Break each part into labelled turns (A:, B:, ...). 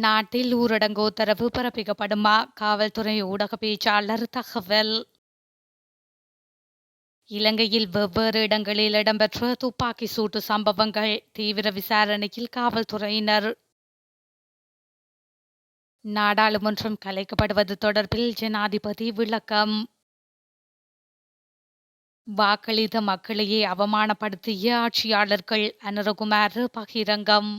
A: நாட்டில் ஊரடங்கு உத்தரவு பிறப்பிக்கப்படுமா? காவல்துறை ஊடக பேச்சாளர் தகவல். இலங்கையில் வெவ்வேறு இடங்களில் இடம்பெற்ற துப்பாக்கி சூட்டு சம்பவங்கள் தீவிர விசாரணையில் காவல்துறையினர். நாடாளுமன்றம் கலைக்கப்படுவது தொடர்பில் ஜனாதிபதி விளக்கம். வாக்களித்த மக்களையே அவமானப்படுத்திய ஆட்சியாளர்கள் அனுரகுமார் பகிரங்கம்.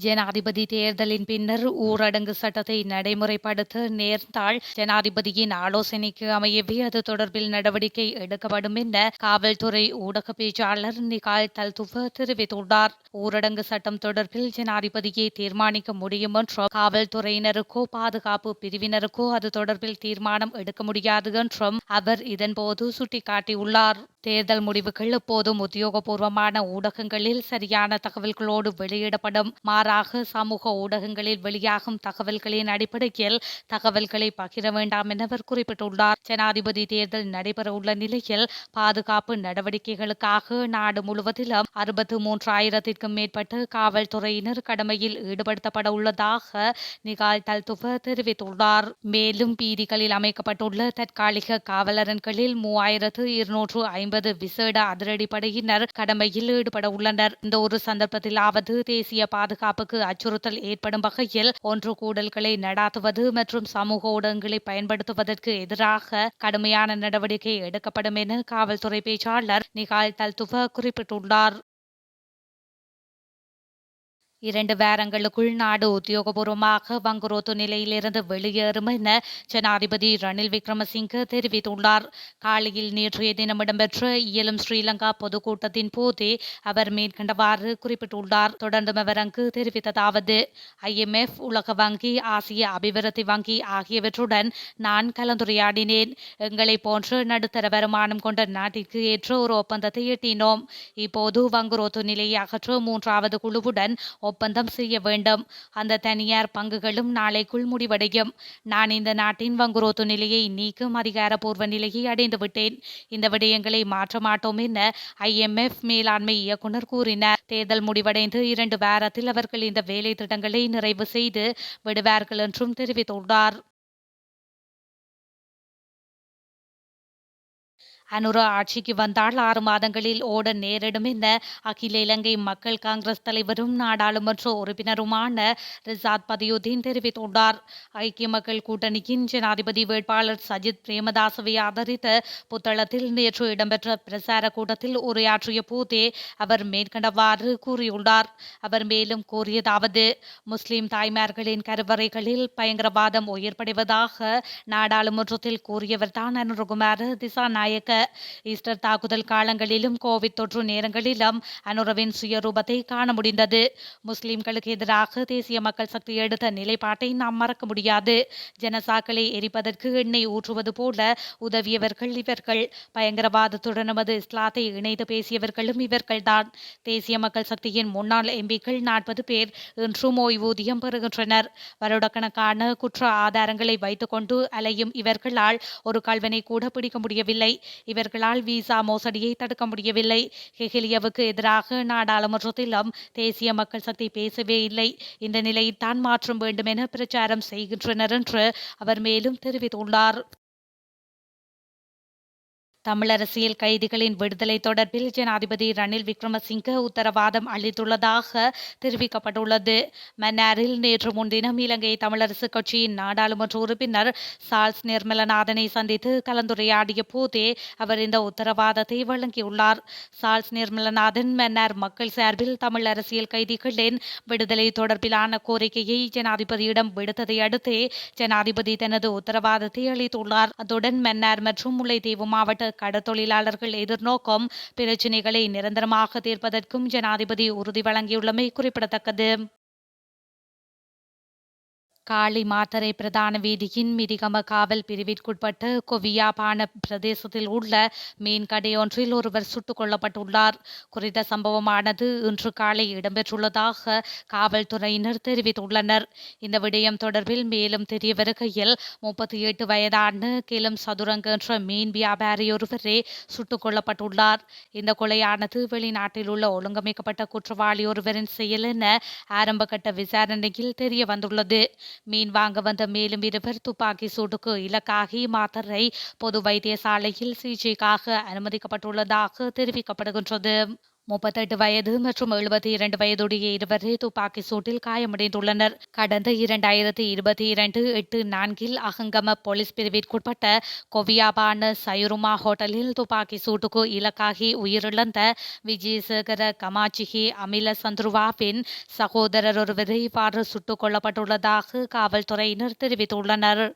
A: ஜனாதிபதி தேர்தலின் பின்னர் ஊரடங்கு சட்டத்தை நடைமுறைப்படுத்த நேர்ந்தால் ஜனாதிபதியின் ஆலோசனைக்கு அமையவே அது தொடர்பில் நடவடிக்கை எடுக்கப்படும் என காவல்துறை ஊடக பேச்சாளர் நிகால் தல்துவ தெரிவித்துள்ளார். ஊரடங்கு சட்டம் தொடர்பில் ஜனாதிபதியை தீர்மானிக்க முடியும் என்றும் காவல்துறையினருக்கோ பாதுகாப்பு பிரிவினருக்கோ அது தொடர்பில் தீர்மானம் எடுக்க முடியாது என்றும் அவர் இதன்போது சுட்டிக்காட்டியுள்ளார். தேர்தல் முடிவுகள் எப்போதும் உத்தியோகபூர்வமான ஊடகங்களில் சரியான தகவல்களோடு வெளியிடப்படும். மாறாக சமூக ஊடகங்களில் வெளியாகும் தகவல்களின் அடிப்படையில் தகவல்களை பகிர வேண்டாம் என அவர் குறிப்பிட்டுள்ளார். ஜனாதிபதி தேர்தல் நடைபெறவுள்ள நிலையில் பாதுகாப்பு நடவடிக்கைகளுக்காக நாடு முழுவதிலும் 63,000க்கும் மேற்பட்ட காவல்துறையினர் கடமையில் ஈடுபடுத்தப்பட உள்ளதாக நிகால் தல்துவ தெரிவித்துள்ளார். மேலும் வீதிகளில் அமைக்கப்பட்டுள்ள தற்காலிக காவலரண்களில் 3,250 விசேட அதிரடிப்படையினர் கடமையில் ஈடுபட உள்ளனர். இந்த ஒரு சந்தர்ப்பத்திலாவது தேசிய பாதுகாப்புக்கு அச்சுறுத்தல் ஏற்படும் வகையில் ஒன்று கூடல்களை நடாத்துவது மற்றும் சமூக ஊடகங்களை பயன்படுத்துவதற்கு எதிராக கடுமையான நடவடிக்கை எடுக்கப்படும் என காவல்துறை பேச்சாளர் நிகால் தல்துவ குறிப்பிட்டுள்ளார். 2 வாரங்களுக்குள் நாடு உத்தியோகபூர்வமாக வங்குரோத்து நிலையிலிருந்து வெளியேறும் என ஜனாதிபதி ரணில் விக்ரமசிங்க தெரிவித்துள்ளார். காலையில் நேற்றைய தினம் இடம்பெற்ற இயலும் ஸ்ரீலங்கா பொதுக்கூட்டத்தின் போதே அவர் மேற்கண்டவாறு குறிப்பிட்டுள்ளார். தொடர்ந்து அவர் அங்கு தெரிவித்ததாவது: IMF, உலக வங்கி, ஆசிய அபிவிருத்தி வங்கி ஆகியவற்றுடன் நான் கலந்துரையாடினேன். எங்களை போன்ற நடுத்தர வருமானம் கொண்ட நாட்டிற்கு ஏற்ற ஒரு ஒப்பந்தத்தை எட்டினோம். இப்போது வங்குரோத்து நிலையை அகற்ற 3வது குழுவுடன் ஒப்பந்தம் செய்ய வேண்டும். அந்த தனியார் பங்குகளும் நாளைக்குள் முடிவடையும். நான் இந்த நாட்டின் வங்குரோத்து நிலையை நீக்கும் அதிகாரப்பூர்வ நிலையை அடைந்துவிட்டேன். இந்த விடயங்களை மாற்ற மாட்டோம் என IMF மேலாண்மை இயக்குனர் கூறினார். தேர்தல் முடிவடைந்து 2 வாரத்தில் அவர்கள் இந்த வேலை திட்டங்களை நிறைவு செய்து விடுவார்கள் என்றும் தெரிவித்துள்ளார். அனுர ஆட்சிக்கு வந்தால் 6 மாதங்களில் ஓட நேரிடும் என அகில இலங்கை மக்கள் காங்கிரஸ் தலைவரும் நாடாளுமன்ற உறுப்பினருமான ரிசாத் பதியுதீன் தெரிவித்துள்ளார். ஐக்கிய மக்கள் கூட்டணியின் ஜனாதிபதி வேட்பாளர் சஜித் பிரேமதாசவை ஆதரித்த புத்தளத்தில் நேற்று இடம்பெற்ற பிரசார கூட்டத்தில் உரையாற்றிய போதே அவர் மேற்கண்டவாறு கூறியுள்ளார். அவர் மேலும் கூறியதாவது: முஸ்லிம் தாய்மார்களின் கருவறைகளில் பயங்கரவாதம் உயர்படைவதாக நாடாளுமன்றத்தில் கூறியவர்தான் அனுரகுமார திசாநாயக்க. ஈஸ்டர் தாக்குதல் காலங்களிலும் கோவிட் தொற்று நேரங்களிலும் அனுரவின் சுயரூபத்தை காண முடிந்தது. முஸ்லிம்களுக்கு எதிராக தேசிய மக்கள் சக்தி எடுத்த நிலைப்பாட்டை நாம் மறக்க முடியாது. ஜனசாக்களை எரிப்பதற்கு எண்ணெய் ஊற்றுவது போல உதவியவர்கள் இவர்கள். பயங்கரவாதத்துடன் நமது இஸ்லாத்தை இணைத்து பேசியவர்களும் இவர்கள்தான். தேசிய மக்கள் சக்தியின் முன்னாள் எம்பிக்கள் 40 பேர் இன்றும் ஓய்வூதியம் பெறுகின்றனர். வருடக்கணக்கான குற்ற ஆதாரங்களை வைத்துக்கொண்டு அலையும் இவர்களால் ஒரு கள்வனை கூட பிடிக்க முடியவில்லை. இவர்களால் விசா மோசடியை தடுக்க முடியவில்லை. ஹெகிலியவுக்கு எதிராக நாடாளுமன்றத்திலும் தேசிய மக்கள் சக்தி பேசவே இல்லை. இந்த நிலையில்தான் மாற்றம் வேண்டும் என பிரச்சாரம் செய்கின்றனர் என்று அவர் மேலும் தெரிவித்துள்ளார். தமிழ் அரசியல் கைதிகளின் விடுதலை தொடர்பில் ஜனாதிபதி ரணில் விக்ரமசிங்க உத்தரவாதம் அளித்துள்ளதாக தெரிவிக்கப்பட்டுள்ளது. மன்னாரில் நேற்று முன்தினம் இலங்கை தமிழரசு கட்சியின் நாடாளுமன்ற உறுப்பினர் சார்ல்ஸ் நிர்மலநாதனை சந்தித்து கலந்துரையாடிய போதே அவர் இந்த உத்தரவாதத்தை வழங்கியுள்ளார். சார்ல்ஸ் நிர்மலநாதன் மன்னார் மக்கள் சார்பில் தமிழ் அரசியல் கைதிகளின் விடுதலை தொடர்பிலான கோரிக்கையை ஜனாதிபதியிடம் விடுத்ததை அடுத்தே ஜனாதிபதி தனது உத்தரவாதத்தை அளித்துள்ளார். அத்துடன் மன்னார் மற்றும் முல்லைத்தீவு மாவட்ட கடற்தொழிலாளர்கள் எதிர்நோக்கும் பிரச்சினைகளை நிரந்தரமாக தீர்ப்பதற்கும் ஜனாதிபதி உறுதி வழங்கியுள்ளமை குறிப்பிடத்தக்கது. காளி மாத்தறை பிரதான வீதியின் மிதிகம காவல் பிரிவிற்குட்பட்ட கொவியாபான பிரதேசத்தில் உள்ள மீன் கடையொன்றில் ஒருவர் சுட்டுக் கொல்லப்பட்டுள்ளார். குறித்த சம்பவமானது இன்று காலை இடம்பெற்றுள்ளதாக காவல்துறையினர் தெரிவித்துள்ளனர். இந்த விடயம் தொடர்பில் மேலும் தெரிய வருகையில் 38 வயதான கிலம் சதுரங்க என்ற மீன் வியாபாரி ஒருவரே சுட்டுக் கொல்லப்பட்டுள்ளார். இந்த கொலையானது வெளிநாட்டில் உள்ள ஒழுங்கமைக்கப்பட்ட குற்றவாளி ஒருவரின் செயல் என ஆரம்பகட்ட விசாரணையில் தெரிய வந்துள்ளது. மீன் வாங்க வந்த மேலும் இருவர் துப்பாக்கி சூட்டுக்கு இலக்காகி மாத்தறை பொது வைத்தியசாலையில் சிகிச்சைக்காக அனுமதிக்கப்பட்டுள்ளதாக தெரிவிக்கப்படுகின்றது. 38 வயது மற்றும் 72 வயதுடைய இருவரே துப்பாக்கி சூட்டில் காயமடைந்துள்ளனர். கடந்த 2022 8/4 அகங்கம போலீஸ் பிரிவிற்குட்பட்ட கொவியாபான சயுருமா ஹோட்டலில் துப்பாக்கி சூட்டுக்கு இலக்காகி உயிரிழந்த விஜயசேகர கமாச்சிகி அமில சந்துருவாவின் சகோதரர் ஒருவரை இவ்வாறு சுட்டுக் கொல்லப்பட்டுள்ளதாக காவல்துறையினர் தெரிவித்துள்ளனர்.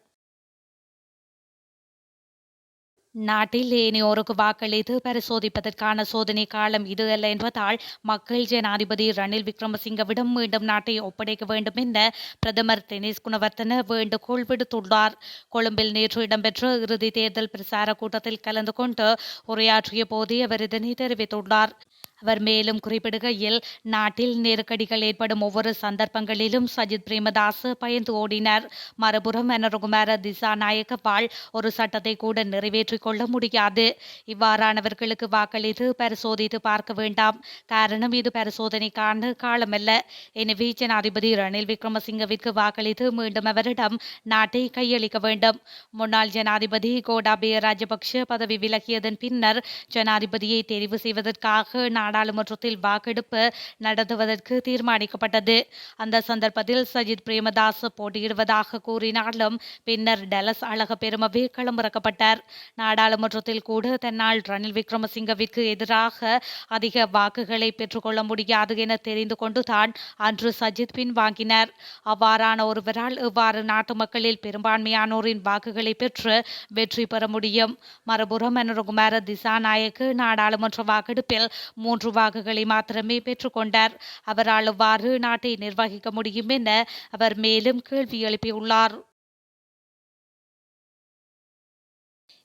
A: நாட்டில் ஏனையோருக்கு வாக்களித்து பரிசோதிப்பதற்கான சோதனை காலம் இது அல்ல என்பதால் மக்கள் ஜனாதிபதி ரணில் விக்ரமசிங்கவிடம் மீண்டும் நாட்டை ஒப்படைக்க வேண்டும் என பிரதமர் தினேஷ் குணவர்த்தன வேண்டுகோள் விடுத்துள்ளார். கொழும்பில் நேற்று இடம்பெற்ற இறுதி தேர்தல் பிரசார கூட்டத்தில் கலந்து கொண்டு உரையாற்றிய போதே அவர் இதனை தெரிவித்துள்ளார். அவர் மேலும் குறிப்பிடுகையில், நாட்டில் நெருக்கடிகள் ஏற்படும் ஒவ்வொரு சந்தர்ப்பங்களிலும் சஜித் பிரேமதாச பயந்து ஓடினார். மறுபுறம் அனுரகுமார திசாநாயக்கவால் ஒரு சட்டத்தை கூட நிறைவேற்றிக் கொள்ள முடியாது. இவ்வாறானவர்களுக்கு வாக்களித்து பரிசோதித்து பார்க்க வேண்டாம். காரணம் இது பரிசோதனைக்கான காலமல்ல. எனவே ஜனாதிபதி ரணில் விக்ரமசிங்கவிற்கு வாக்களித்து மீண்டும் அவரிடம் நாட்டை கையளிக்க வேண்டும். முன்னாள் ஜனாதிபதி கோட்டாபய ராஜபக்ஷ பதவி விலகியதன் பின்னர் ஜனாதிபதியை தெரிவு செய்வதற்காக நாடாளுமன்றத்தில் வாக்கெடுப்பு நடத்துவதற்கு தீர்மானிக்கப்பட்டது. அந்த சந்தர்ப்பத்தில் சஜித் பிரேமதாச போட்டியிடுவதாக கூறினாலும் பின்னர் டலஸ் அழகப்பெருமவே களமிறக்கப்பட்டார். நாடாளுமன்றத்தில் கூட தன்னால் ரணில் விக்ரமசிங்கவிற்கு எதிராக அதிக வாக்குகளை பெற்றுக்கொள்ள முடியாது என தெரிந்து கொண்டுதான் அன்று சஜித் பின்வாங்கினார். அவ்வாறான ஒருவரால் எவ்வாறு நாட்டு மக்களில் பெரும்பான்மையானோரின் வாக்குகளை பெற்று வெற்றி பெற முடியும்? மறுபுறம் அனுரகுமார திசாநாயக்கு நாடாளுமன்ற வாக்கெடுப்பில் 3 வாக்குகளை மாத்திரமே பெற்றுக்கொண்டார். அவரால் எவ்வாறு நாட்டை நிர்வகிக்க முடியும் என அவர் மேலும் கேள்வி எழுப்பியுள்ளார்.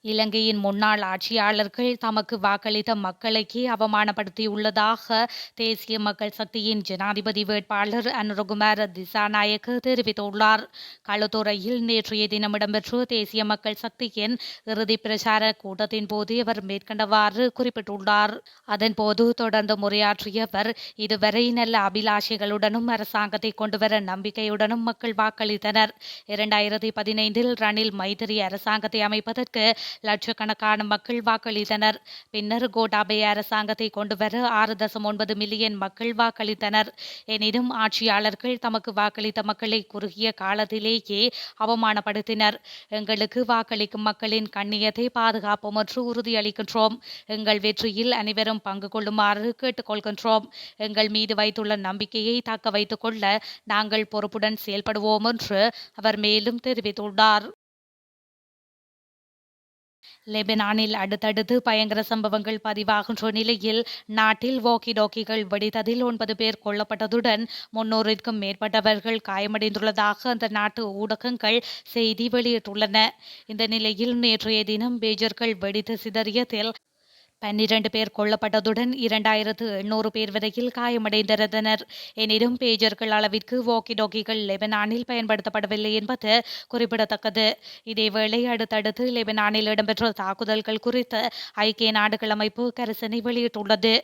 A: இலங்கையின் முன்னாள் ஆட்சியாளர்கள் தமக்கு வாக்களித்த மக்களையே அவமானப்படுத்தியுள்ளதாக தேசிய மக்கள் சக்தியின் ஜனாதிபதி வேட்பாளர் அனுரகுமார திசாநாயக்க தெரிவித்துள்ளார். களுத்துறையில் நேற்றைய தினம் இடம்பெற்ற தேசிய மக்கள் சக்தியின் இறுதி பிரச்சார கூட்டத்தின் போது அவர் மேற்கண்டவாறு குறிப்பிட்டுள்ளார். அதன்போது தொடர்ந்து முறையாற்றிய அவர், இதுவரை நல்ல அபிலாஷைகளுடனும் அரசாங்கத்தை கொண்டுவர நம்பிக்கையுடனும் மக்கள் வாக்களித்தனர். 2015 ரணில் மைத்திரி அரசாங்கத்தை அமைப்பதற்கு லட்சக்கணக்கான மக்கள் வாக்களித்தனர். பின்னர் கோட்டாபய அரசாங்கத்தை கொண்டுவர 6.9 மில்லியன் மக்கள் வாக்களித்தனர். எனினும் ஆட்சியாளர்கள் தமக்கு வாக்களித்த மக்களை குறுகிய காலத்திலேயே அவமானப்படுத்தினர். எங்களுக்கு வாக்களிக்கும் மக்களின் கண்ணியத்தை பாதுகாப்போம் என்று உறுதியளிக்கின்றோம். எங்கள் வெற்றியில் அனைவரும் பங்கு கொள்ளுமாறு கேட்டுக்கொள்கின்றோம். எங்கள் மீது வைத்துள்ள நம்பிக்கையை தக்க வைத்துக் கொள்ள நாங்கள் பொறுப்புடன் செயல்படுவோம் என்று அவர் மேலும் தெரிவித்துள்ளார். லெபனானில் அடுத்தடுத்து பயங்கர சம்பவங்கள் பதிவாகின்ற நிலையில் நாட்டில் வாக்கி டாக்கிகள் வெடித்ததில் 9 பேர் கொல்லப்பட்டதுடன் 300ற்கும் மேற்பட்டவர்கள் காயமடைந்துள்ளதாக அந்த நாட்டு ஊடகங்கள் செய்தி வெளியிட்டுள்ளன. இந்த நிலையில் நேற்றைய தினம் பேஜர்கள் வெடித்து சிதறியதில் 12 பேர் கொல்லப்பட்டதுடன் 2800 பேர் வரையில் காயமடைந்திருந்தனர். எனினும் பேஜர்கள் அளவிற்கு வாக்கி டாக்கிகள் லெபனானில் பயன்படுத்தப்படவில்லை என்பது குறிப்பிடத்தக்கது. இதேவேளை அடுத்தடுத்து லெபனானில் இடம்பெற்ற தாக்குதல்கள் குறித்து ஐக்கிய நாடுகள் அமைப்பு கரிசனை வெளியிட்டுள்ளது.